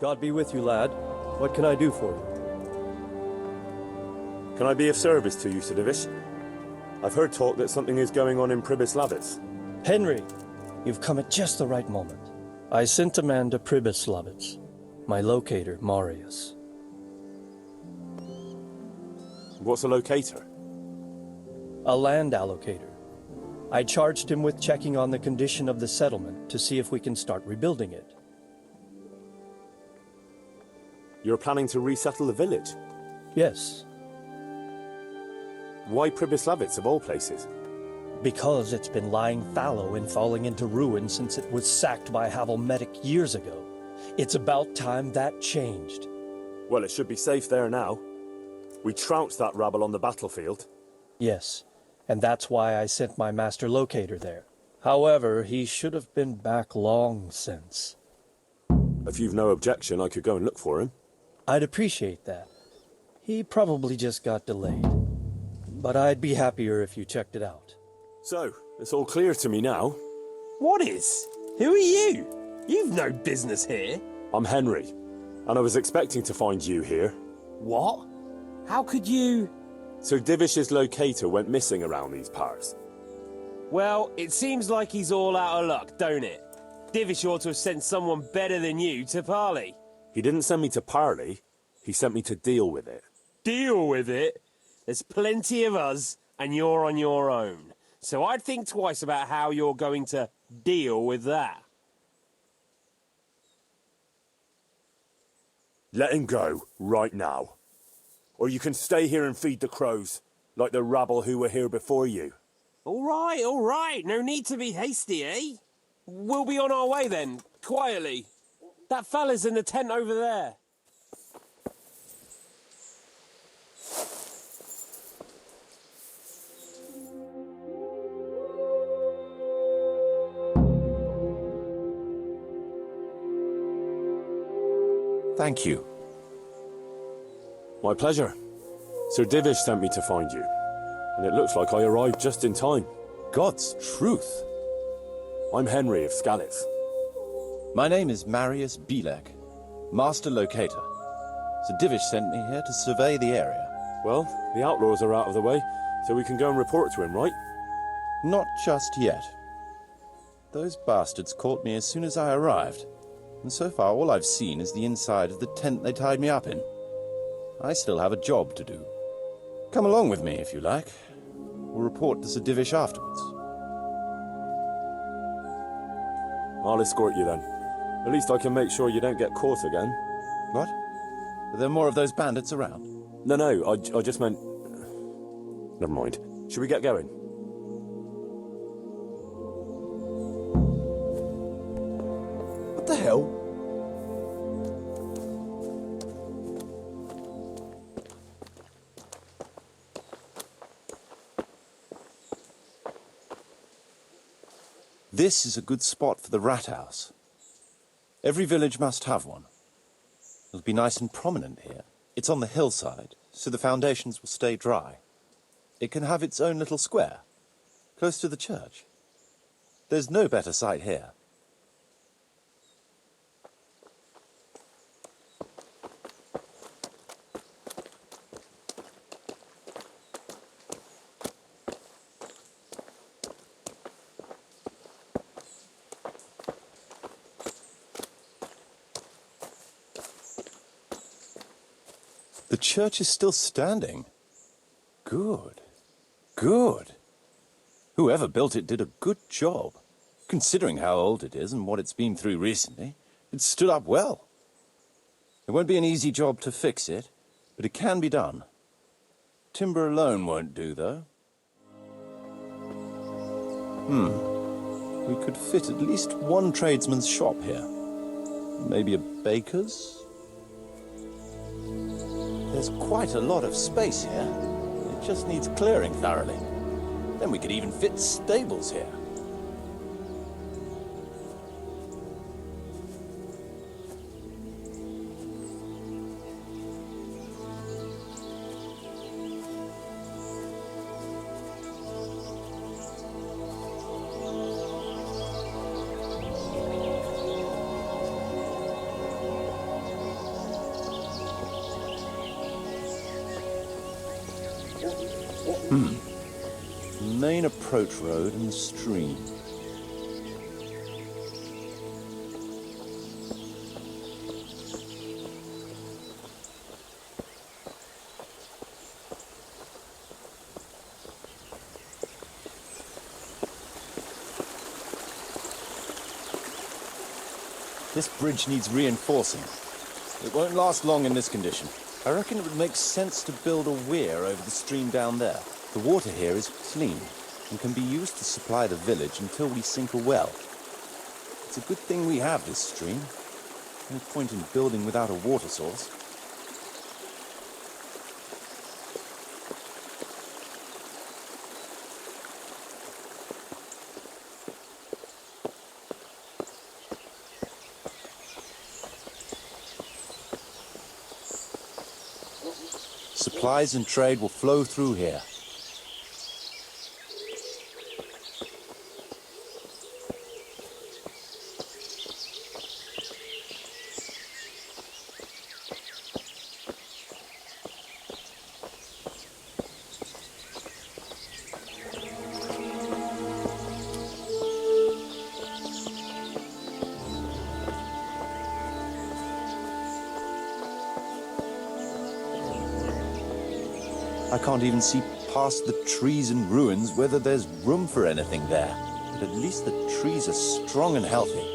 God be with you, lad. What can I do for you? Can I be of service to you, Sir Divish? I've heard talk that something is going on in Pribyslavitz. Henry, you've come at just the right moment. I sent a man to Pribyslavitz. My locator, Marius. What's a locator? A land allocator. I charged him with checking on the condition of the settlement to see if we can start rebuilding it. You're planning to resettle the village? Yes. Why Pribyslavitz, of all places? Because it's been lying fallow and falling into ruin since it was sacked by Havelmedic years ago. It's about time that changed. Well, it should be safe there now. We trounced that rabble on the battlefield. Yes, and that's why I sent my master locator there. However, he should have been back long since. If you've no objection, I could go and look for him. I'd appreciate that. He probably just got delayed. But I'd be happier if you checked it out. So, it's all clear to me now. What is? Who are you? You've no business here. I'm Henry, and I was expecting to find you here. What? How could you... Sir Divish's locator went missing around these parts. Well, it seems like he's all out of luck, don't it? Divish ought to have sent someone better than you to parley. He didn't send me to parley, he sent me to deal with it. Deal with it? There's plenty of us, and you're on your own. So I'd think twice about how you're going to deal with that. Let him go, right now. Or you can stay here and feed the crows, like the rabble who were here before you. All right. No need to be hasty, eh? We'll be on our way then, quietly. That fella's in the tent over there. Thank you. My pleasure. Sir Divish sent me to find you, and it looks like I arrived just in time. God's truth. I'm Henry of Skalitz. My name is Marius Bielek, Master Locator. Sir Divish sent me here to survey the area. Well, the outlaws are out of the way, so we can go and report to him, right? Not just yet. Those bastards caught me as soon as I arrived, and so far all I've seen is the inside of the tent they tied me up in. I still have a job to do. Come along with me if you like. We'll report to Sir Divish afterwards. I'll escort you then. At least I can make sure you don't get caught again. What? Are there more of those bandits around? No, I just meant... Never mind. Should we get going? What the hell? This is a good spot for the rat house. Every village must have one. It'll be nice and prominent here. It's on the hillside, so the foundations will stay dry. It can have its own little square, close to the church. There's no better site here. The church is still standing. Good. Good. Whoever built it did a good job. Considering how old it is and what it's been through recently, it stood up well. It won't be an easy job to fix it, but it can be done. Timber alone won't do, though. We could fit at least one tradesman's shop here. Maybe a baker's? There's quite a lot of space here. It just needs clearing thoroughly. Then we could even fit stables here. Main approach road and the stream. This bridge needs reinforcing. It won't last long in this condition. I reckon it would make sense to build a weir over the stream down there. The water here is clean and can be used to supply the village until we sink a well. It's a good thing we have this stream. No point in building without a water source. Supplies and trade will flow through here. I can't even see past the trees and ruins whether there's room for anything there. But at least the trees are strong and healthy.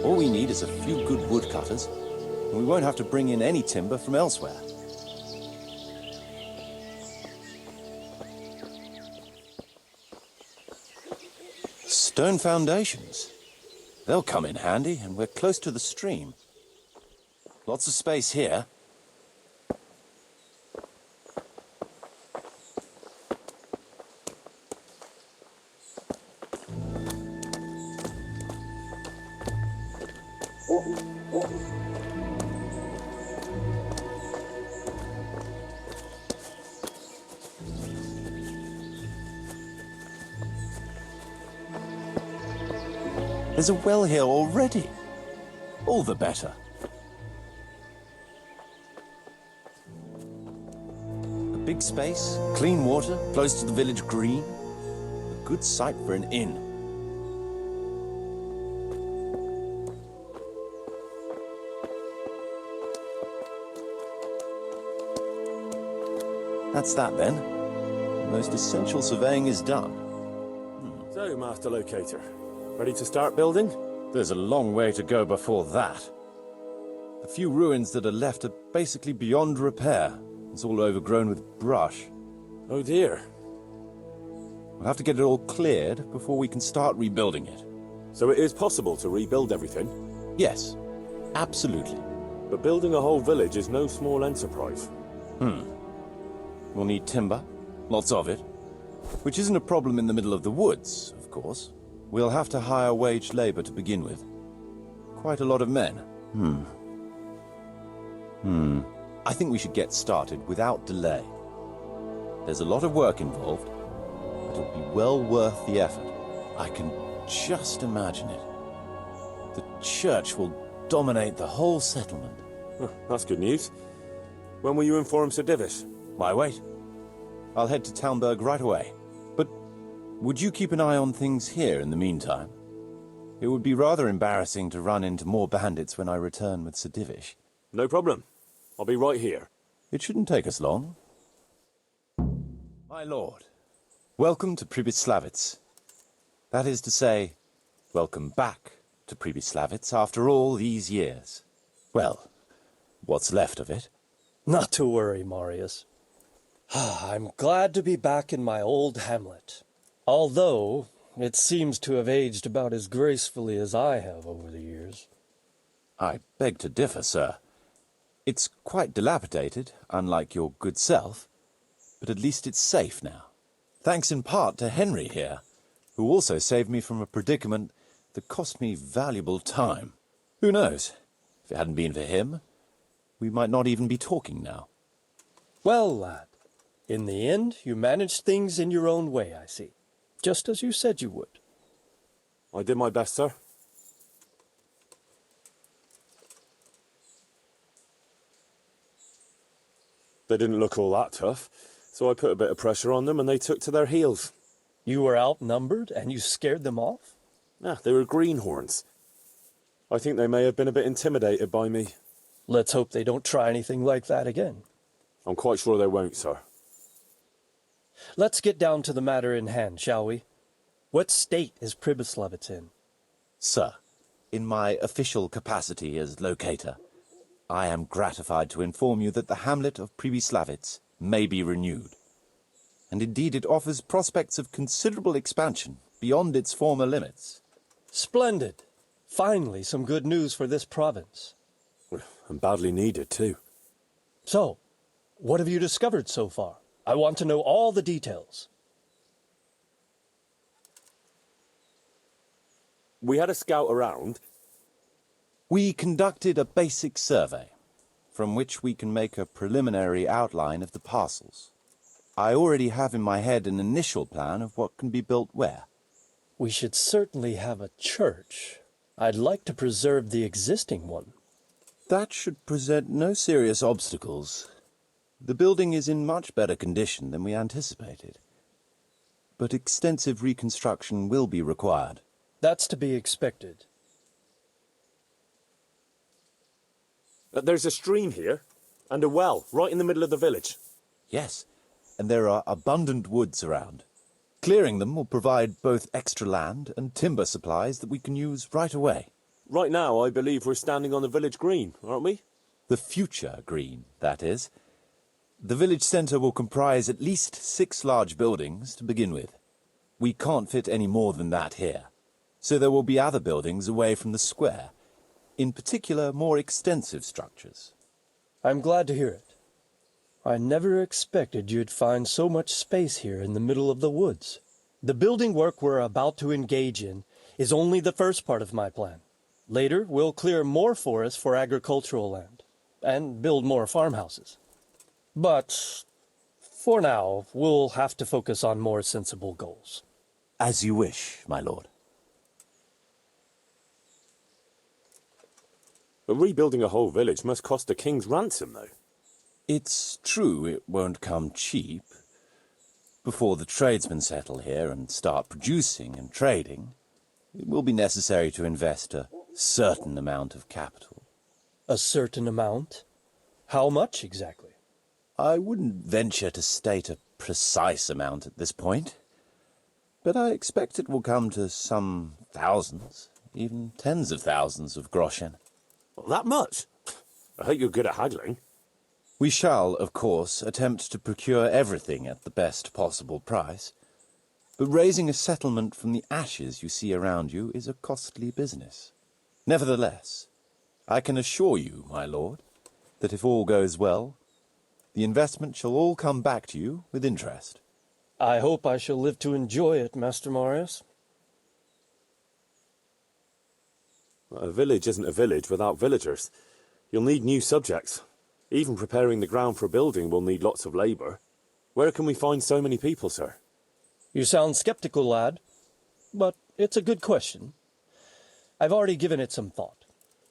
All we need is a few good woodcutters, and we won't have to bring in any timber from elsewhere. Stone foundations. They'll come in handy, and we're close to the stream. Lots of space here. There's a well here already. All the better. A big space, clean water, close to the village green. A good site for an inn. That's that then. The most essential surveying is done. So, Master Locator, ready to start building? There's a long way to go before that. The few ruins that are left are basically beyond repair. It's all overgrown with brush. Oh dear. We'll have to get it all cleared before we can start rebuilding it. So it is possible to rebuild everything? Yes, absolutely. But building a whole village is no small enterprise. We'll need timber, lots of it, which isn't a problem in the middle of the woods, of course. We'll have to hire wage labor to begin with. Quite a lot of men. I think we should get started without delay. There's a lot of work involved, but it'll be well worth the effort. I can just imagine it. The church will dominate the whole settlement. That's good news. When will you inform Sir Divish? Why wait? I'll head to Talmberg right away. But would you keep an eye on things here in the meantime? It would be rather embarrassing to run into more bandits when I return with Sir Divish. No problem. I'll be right here. It shouldn't take us long. My lord, welcome to Pribyslavitz. That is to say, welcome back to Pribyslavitz after all these years. Well, what's left of it. Not to worry, Marius. I'm glad to be back in my old hamlet. Although, it seems to have aged about as gracefully as I have over the years. I beg to differ, sir. It's quite dilapidated, unlike your good self, but at least it's safe now. Thanks in part to Henry here, who also saved me from a predicament that cost me valuable time. Who knows? If it hadn't been for him, we might not even be talking now. Well, lad, in the end, you managed things in your own way, I see. Just as you said you would. I did my best, sir. They didn't look all that tough. So I put a bit of pressure on them and they took to their heels. You were outnumbered and you scared them off? They were greenhorns. I think they may have been a bit intimidated by me. Let's hope they don't try anything like that again. I'm quite sure they won't, sir. Let's get down to the matter in hand, shall we? What state is Pribyslavitz in? Sir, in my official capacity as locator, I am gratified to inform you that the hamlet of Pribyslavitz may be renewed. And indeed it offers prospects of considerable expansion beyond its former limits. Splendid. Finally, some good news for this province. And badly needed, too. So, what have you discovered so far? I want to know all the details. We had a scout around. We conducted a basic survey, from which we can make a preliminary outline of the parcels. I already have in my head an initial plan of what can be built where. We should certainly have a church. I'd like to preserve the existing one. That should present no serious obstacles. The building is in much better condition than we anticipated. But extensive reconstruction will be required. That's to be expected. There's a stream here, and a well, right in the middle of the village. Yes, and there are abundant woods around. Clearing them will provide both extra land and timber supplies that we can use right away. Right now, I believe we're standing on the village green, aren't we? The future green, that is. The village centre will comprise at least 6 large buildings to begin with. We can't fit any more than that here, so there will be other buildings away from the square, in particular more extensive structures. I'm glad to hear it. I never expected you'd find so much space here in the middle of the woods. The building work we're about to engage in is only the first part of my plan. Later, we'll clear more forest for agricultural land, and build more farmhouses. But, for now, we'll have to focus on more sensible goals. As you wish, my lord. But rebuilding a whole village must cost a king's ransom, though. It's true it won't come cheap. Before the tradesmen settle here and start producing and trading, it will be necessary to invest a certain amount of capital. A certain amount? How much exactly? I wouldn't venture to state a precise amount at this point, but I expect it will come to some thousands, even tens of thousands of groschen. Well, that much? I hope you're good at haggling. We shall, of course, attempt to procure everything at the best possible price, but raising a settlement from the ashes you see around you is a costly business. Nevertheless, I can assure you, my lord, that if all goes well, the investment shall all come back to you with interest. I hope I shall live to enjoy it, Master Marius. A village isn't a village without villagers. You'll need new subjects. Even preparing the ground for a building will need lots of labour. Where can we find so many people, sir? You sound skeptical, lad, but it's a good question. I've already given it some thought.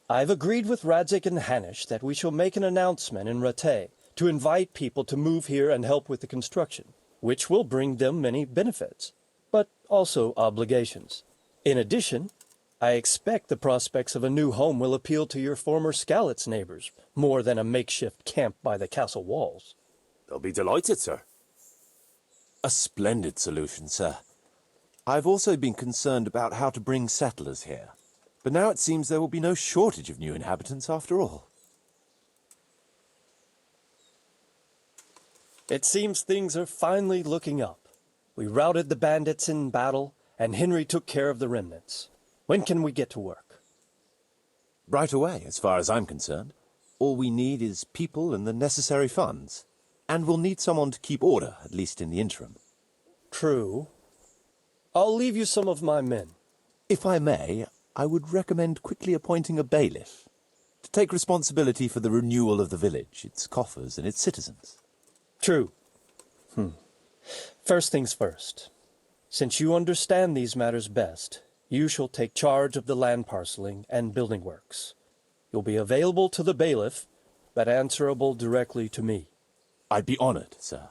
I've agreed with Radzik and Hanish that we shall make an announcement in Rattay to invite people to move here and help with the construction, which will bring them many benefits, but also obligations. In addition, I expect the prospects of a new home will appeal to your former Skalitz neighbors, more than a makeshift camp by the castle walls. They'll be delighted, sir. A splendid solution, sir. I've also been concerned about how to bring settlers here, but now it seems there will be no shortage of new inhabitants after all. It seems things are finally looking up. We routed the bandits in battle, and Henry took care of the remnants. When can we get to work? Right away, as far as I'm concerned. All we need is people and the necessary funds. And we'll need someone to keep order, at least in the interim. True. I'll leave you some of my men. If I may, I would recommend quickly appointing a bailiff to take responsibility for the renewal of the village, its coffers and its citizens. True. First things first. Since you understand these matters best, you shall take charge of the land parceling and building works. You'll be available to the bailiff, but answerable directly to me. I'd be honored, sir.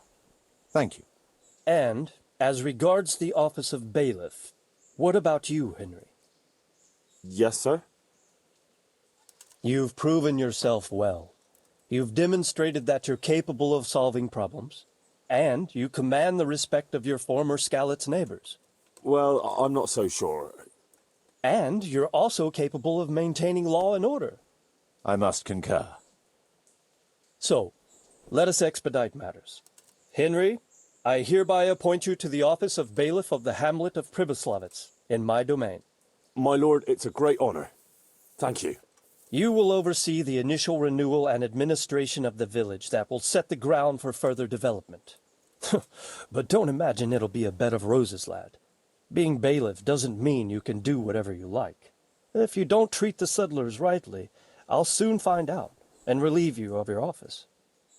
Thank you. And, as regards the office of bailiff, what about you, Henry? Yes, sir? You've proven yourself well. You've demonstrated that you're capable of solving problems, and you command the respect of your former Skalitz neighbors. Well, I'm not so sure. And you're also capable of maintaining law and order. I must concur. So, let us expedite matters. Henry, I hereby appoint you to the office of Bailiff of the Hamlet of Pribyslavitz, in my domain. My lord, it's a great honor. Thank you. You will oversee the initial renewal and administration of the village that will set the ground for further development. But don't imagine it'll be a bed of roses, lad. Being bailiff doesn't mean you can do whatever you like. If you don't treat the settlers rightly, I'll soon find out and relieve you of your office.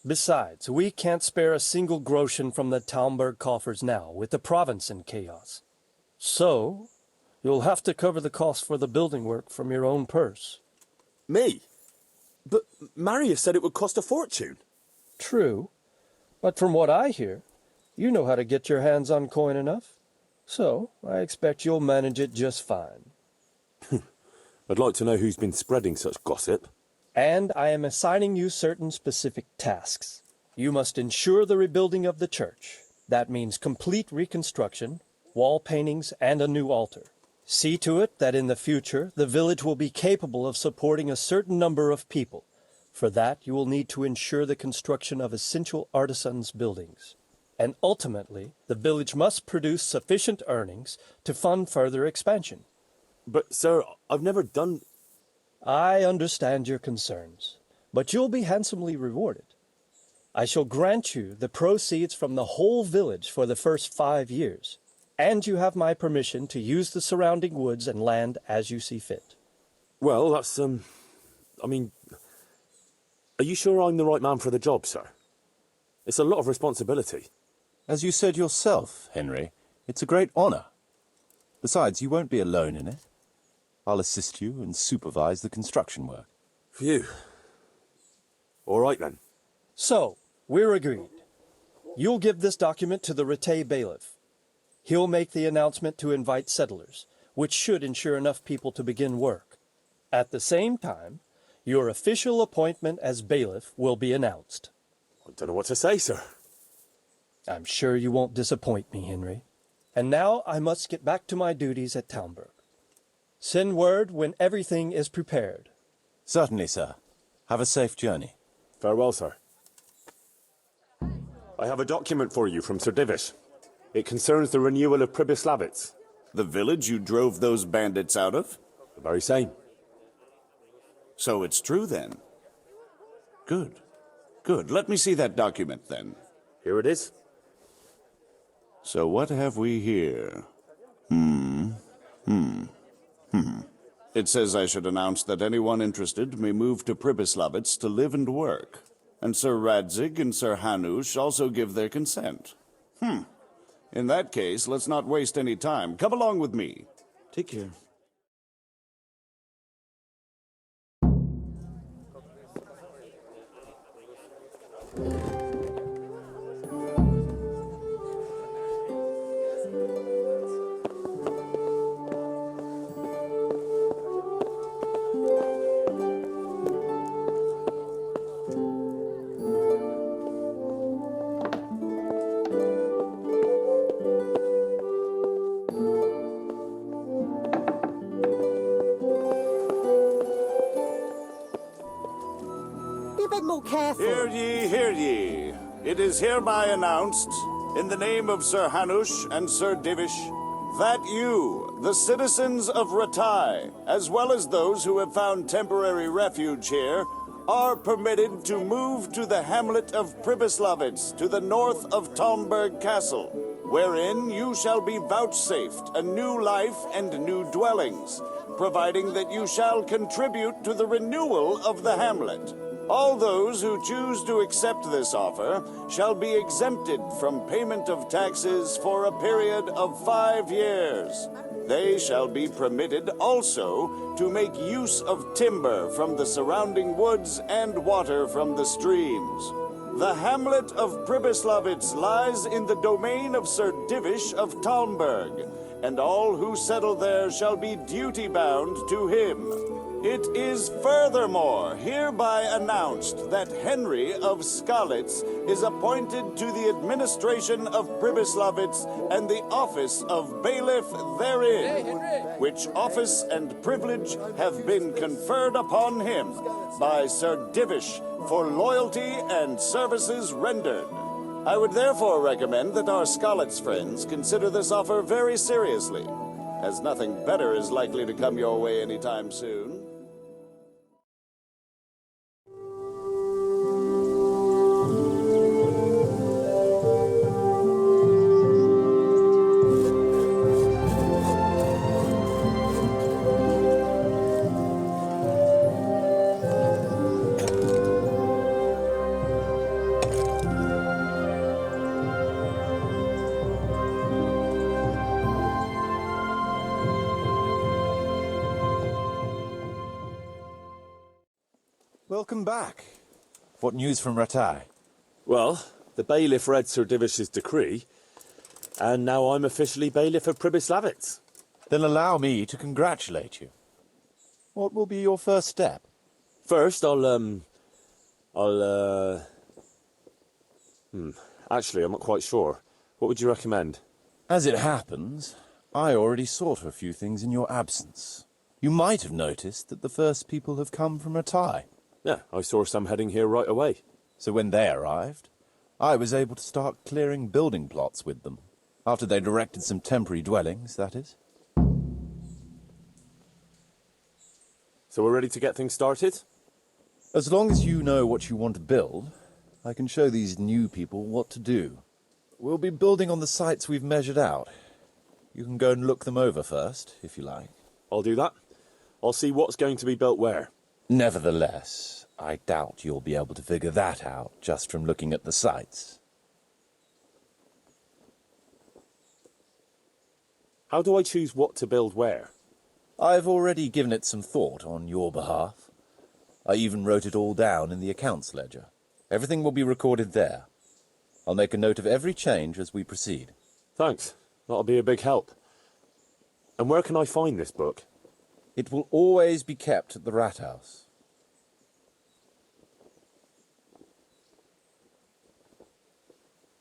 Besides, we can't spare a single groschen from the Talmberg coffers now, with the province in chaos. So, you'll have to cover the cost for the building work from your own purse. Me? But Marius said it would cost a fortune. True, but from what I hear, you know how to get your hands on coin enough. So, I expect you'll manage it just fine. I'd like to know who's been spreading such gossip. And I am assigning you certain specific tasks. You must ensure the rebuilding of the church. That means complete reconstruction, wall paintings, and a new altar. See to it that in the future, the village will be capable of supporting a certain number of people. For that, you will need to ensure the construction of essential artisans' buildings. And ultimately, the village must produce sufficient earnings to fund further expansion. But, sir, I've never done... I understand your concerns, but you'll be handsomely rewarded. I shall grant you the proceeds from the whole village for the first 5 years, and you have my permission to use the surrounding woods and land as you see fit. Well, that's, I mean... Are you sure I'm the right man for the job, sir? It's a lot of responsibility. As you said yourself, Henry, it's a great honor. Besides, you won't be alone in it. I'll assist you and supervise the construction work. Phew. All right, then. So, we're agreed. You'll give this document to the Rete bailiff. He'll make the announcement to invite settlers, which should ensure enough people to begin work. At the same time, your official appointment as bailiff will be announced. I don't know what to say, sir. I'm sure you won't disappoint me, Henry. And now I must get back to my duties at Talmberg. Send word when everything is prepared. Certainly, sir. Have a safe journey. Farewell, sir. I have a document for you from Sir Divish. It concerns the renewal of Pribyslavitz. The village you drove those bandits out of? The very same. So it's true, then? Good. Good. Let me see that document, then. Here it is. So what have we here? It says I should announce that anyone interested may move to Pribyslavitz to live and work. And Sir Radzig and Sir Hanush also give their consent. In that case, let's not waste any time. Come along with me. Take care. Be a bit more careful. Hear ye, hear ye. It is hereby announced, in the name of Sir Hanush and Sir Divish, that you, the citizens of Ratai, as well as those who have found temporary refuge here, are permitted to move to the hamlet of Pribyslavitz, to the north of Talmberg Castle, wherein you shall be vouchsafed a new life and new dwellings, providing that you shall contribute to the renewal of the hamlet. All those who choose to accept this offer shall be exempted from payment of taxes for a period of 5 years. They shall be permitted also to make use of timber from the surrounding woods and water from the streams. The hamlet of Pribyslavitz lies in the domain of Sir Divish of Talmberg, and all who settle there shall be duty-bound to him. It is furthermore hereby announced that Henry of Skalitz is appointed to the administration of Pribyslavitz and the office of bailiff therein, which office and privilege have been conferred upon him by Sir Divish for loyalty and services rendered. I would therefore recommend that our Skalitz friends consider this offer very seriously, as nothing better is likely to come your way anytime soon. Welcome back. What news from Ratai? Well, the bailiff read Sir Divish's decree, and now I'm officially Bailiff of Pribyslavitz. Then allow me to congratulate you. What will be your first step? First, actually, I'm not quite sure. What would you recommend? As it happens, I already sought a few things in your absence. You might have noticed that the first people have come from Ratai. Yeah, I saw some heading here right away. So when they arrived, I was able to start clearing building plots with them. After they'd erected some temporary dwellings, that is. So we're ready to get things started? As long as you know what you want to build, I can show these new people what to do. We'll be building on the sites we've measured out. You can go and look them over first, if you like. I'll do that. I'll see what's going to be built where. Nevertheless, I doubt you'll be able to figure that out just from looking at the sites. How do I choose what to build where? I've already given it some thought on your behalf. I even wrote it all down in the accounts ledger. Everything will be recorded there. I'll make a note of every change as we proceed. Thanks. That'll be a big help. And where can I find this book? It will always be kept at the Rat House.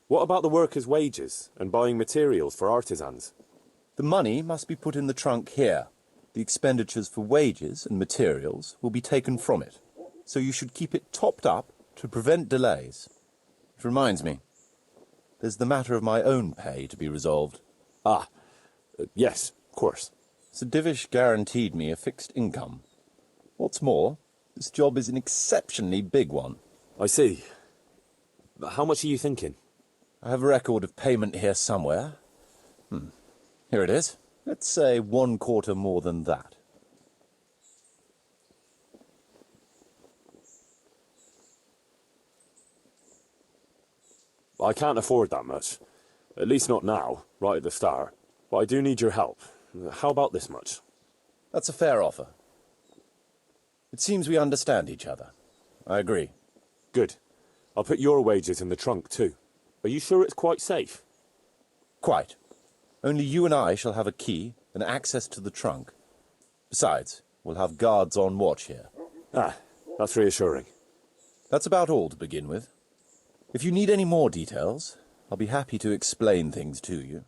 What about the workers' wages and buying materials for artisans? The money must be put in the trunk here. The expenditures for wages and materials will be taken from it. So you should keep it topped up to prevent delays. It reminds me, there's the matter of my own pay to be resolved. Yes, of course. Sir Divish guaranteed me a fixed income. What's more, this job is an exceptionally big one. I see. But how much are you thinking? I have a record of payment here somewhere. Here it is. Let's say 1/4 more than that. I can't afford that much. At least not now, right at the start. But I do need your help. How about this much? That's a fair offer. It seems we understand each other. I agree. Good. I'll put your wages in the trunk too. Are you sure it's quite safe? Quite. Only you and I shall have a key and access to the trunk. Besides, we'll have guards on watch here. That's reassuring. That's about all to begin with. If you need any more details, I'll be happy to explain things to you.